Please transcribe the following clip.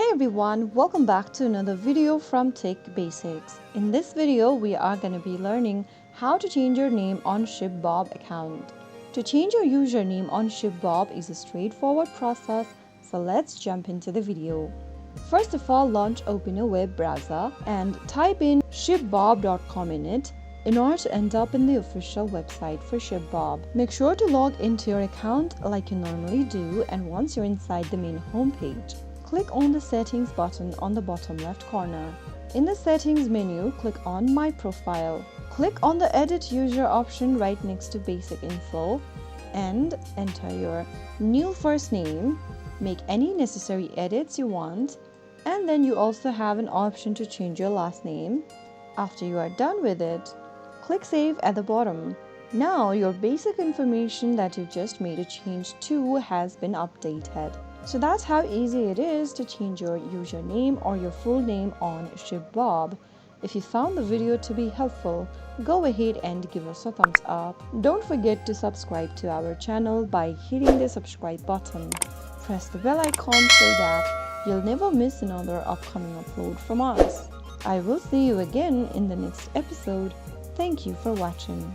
Hey everyone, welcome back to another video from Tech Basics. In this video, we are going to be learning how to change your name on ShipBob account. To change your username on ShipBob is a straightforward process, so let's jump into the video. First of all, open a web browser and type in shipbob.com in it in order to end up in the official website for ShipBob. Make sure to log into your account like you normally do, and once you're inside the main homepage, click on the settings button on the bottom left corner. In the settings menu, click on My Profile. Click on the Edit User option right next to Basic Info and enter your new first name, make any necessary edits you want, and then you also have an option to change your last name. After you are done with it, click Save at the bottom. Now your basic information that you just made a change to has been updated. So that's how easy it is to change your username or your full name on ShipBob. If you found the video to be helpful, go ahead and give us a thumbs up. Don't forget to subscribe to our channel by hitting the subscribe button. Press the bell icon so that you'll never miss another upcoming upload from us. I will see you again in the next episode. Thank you for watching.